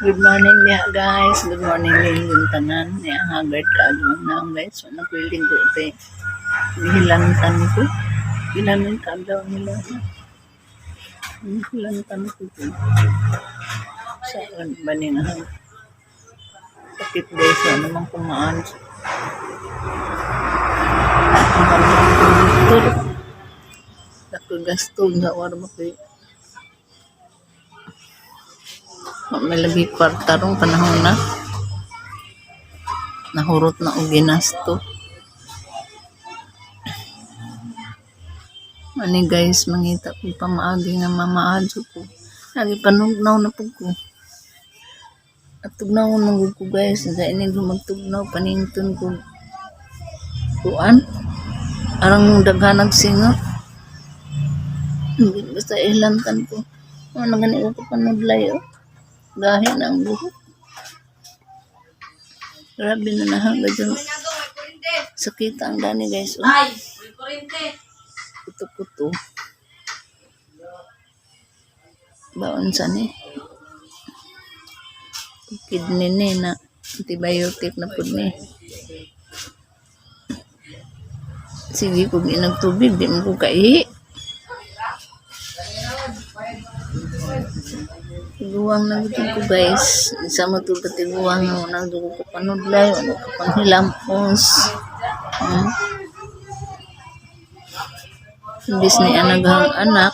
Good morning niya guys. Good morning din yung tanan. Niya hagard ka agawang na guys. So nagwiling ko ito. Hilantan ko. Ginamit ka daw nila. Hilantan ko ito. Saan ba niya nga? Sakit guys. Ano naman kumaan. Doktor. Nakagastong sa warma ko. May labi kwartarong panahon na. Nahurot na o ginasto. Ani guys, mangita ko pamaagi nga mamaadyo ko. Lagi panugnaw na po ko. At tugnaw na ko guys. Dahil ini magtugnaw, panington ko. Kuan. Arang daghanag singot. Basta ilantan ko. Ano gani ko panudlay o. Dahil na ang buhok. Grabe na nahangga dyan. Sakit ang gani guys. Oh. Ay, may kurente. Kuto-kuto. Baon sa ni. Kidney ni na. Antibiotic na po ni. Sige kung inagtubig, di mo ko kaihi. Tiguang na gutin ko guys. Isa mo ito ka tiguang na nagdugo ko panudlay. Ano ka pang hilampos. Imbis ni anaghang anak.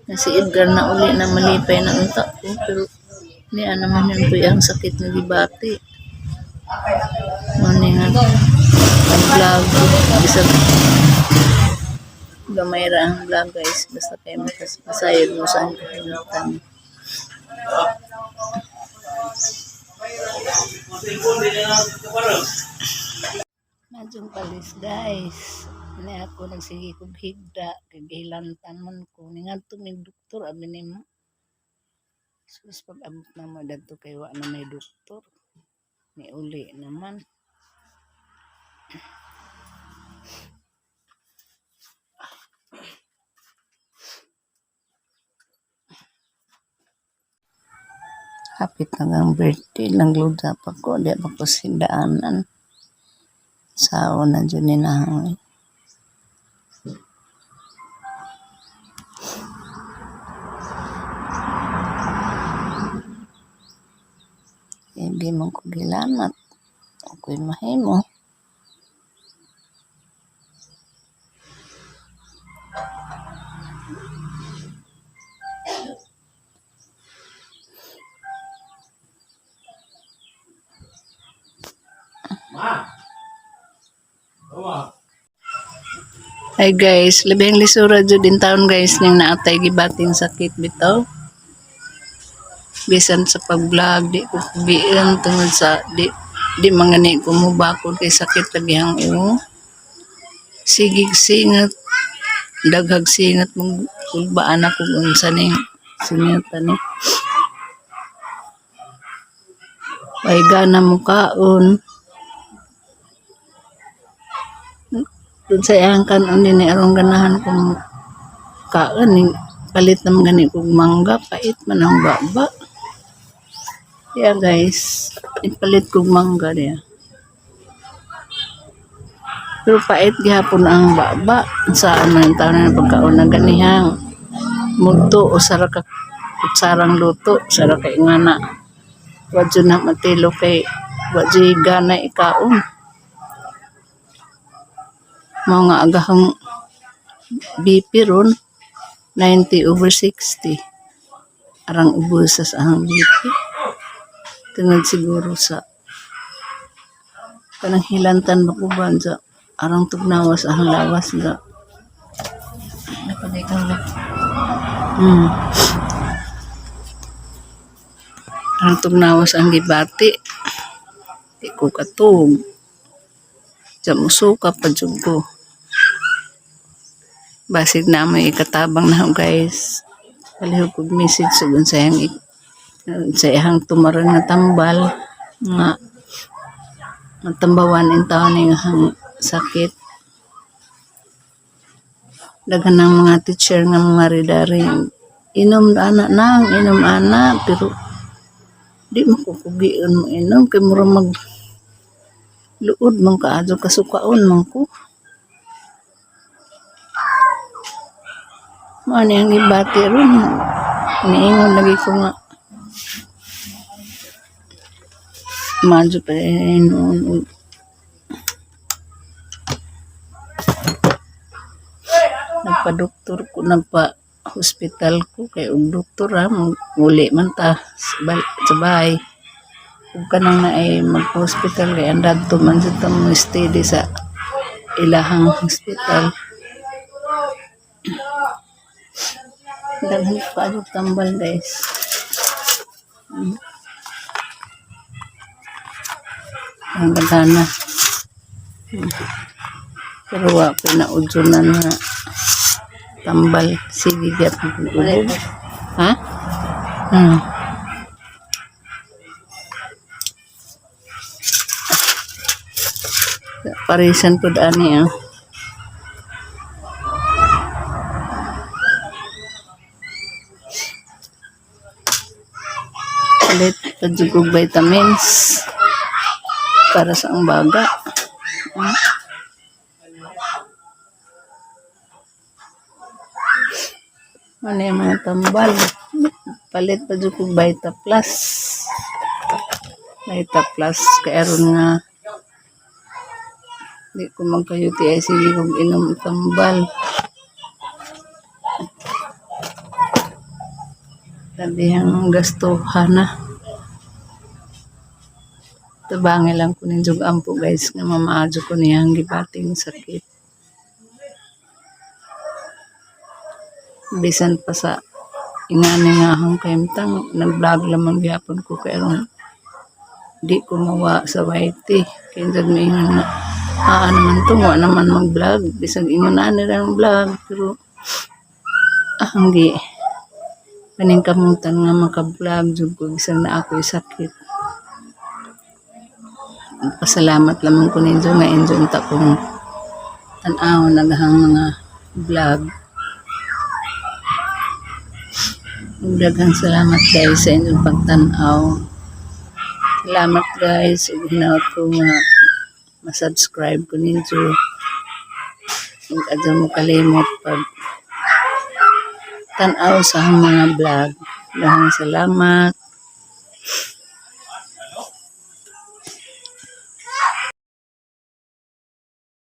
Na si Edgar na uli na malipay na unta ko. Pero niya naman yun ko yung sakit na dibati. Mani nga. Ang vlog. Isang gamay ra ang vlog guys. Basta kayo masayod mo saan kahinutan. Madyong palis guys. Ini ako nagsige kong higda. Kagilantan man ko. Ningan may doktor. Abi ni mo. Sus pag-abot na mo dito kay wa na may doktor. Ni uli naman. Hapit na ang birthday lang luda pa ko. Di pa ko sindaanan. Sao na dyan ninahangin. Hindi mo ko gilanat. Ako'y mahimo. Hi guys, labing lisura dyan din taon guys nang naatay gibating sakit bitaw. Bisan sa pag-vlog, di ko kubiin tungod sa di mangani ko mubakod kay sakit lagi ang ulo. Sigig singat, daghag singat mong kulbaan ako unsa ning sinatan ni. Ay gana mo kaon. Dun sa iyang kanon din arong ganahan kong kaon ni palit naman gani kong mangga, pait man ang baba. Yeah guys, ipalit kong mangga niya. Pero pait gihapon ang baba. Saan man taon na pagkaon na ganihang mugto o sara ka kutsarang luto, sara kay ngana. Wadyo na matilo kay wadyo gana ikaon. Mga nga agahang BP ron 90/60. Arang ubusas ang BP. Tungod siguro sa kanang hilantan ba ko ba sa arang tugnawas ang lawas ga. Napagay kang Arang tugnawas ang gibati. Di ko katug. Diyan mo suka pa dyan ko. Basid na may ikatabang na guys. Palihog kong message sa ihang tumaran na tambal nga matambawan in taon ng sakit. Daghan ng mga teacher nga mga ridari inom ana nang inom ana pero Di makukugian mo inom kay mura magluod man kaadyo kasukaon man ko. Mao ni ang gibati ron. Niingon lagi ko nga madyo pa noon nagpa-doktor ko, nagpa-hospital ko kay og doktor ha, muli man ta sa bahay. Kung kanang na ay magpa-hospital kay andad to man sa mo steady sa ilahang hospital. Daghan pa ang tambal guys. Ang gagana. Pero wa pinaudyonan nga tambal. Sige gat mag-ulog. Ha? Parisan po ani ah. Ulit pajugog vitamins para sa ang baga. Ano yung mga tambal? Palit pajugog Vita Plus. Vita Plus kaya ron nga di ko magka-UTI sige kung inom tambal. Labihang gastuhan na. Tabangi lang ko ninjog ampo guys nga mamaadyo ko niyang gibating sakit. Bisan pa sa ingani nga akong kaimtang nag-vlog lamang gyapon ko kay ron di ko mawa sa YT kaya dyan maingan nga naman to wa naman mag-vlog bisan ingon na nilang vlog pero hindi kaning kamutan nga maka-vlog jud ko bisan na ako sakit. Pasalamat lamang ko ninyo nga enjoy ta kong tan-aw naghang mga vlog. Daghang salamat guys sa inyong pagtan-aw. Salamat guys ug hinaot ko nga ma-subscribe ko ninyo. Ug adyo mo kalimot pag tan-aw sa mga vlog. Daghang salamat.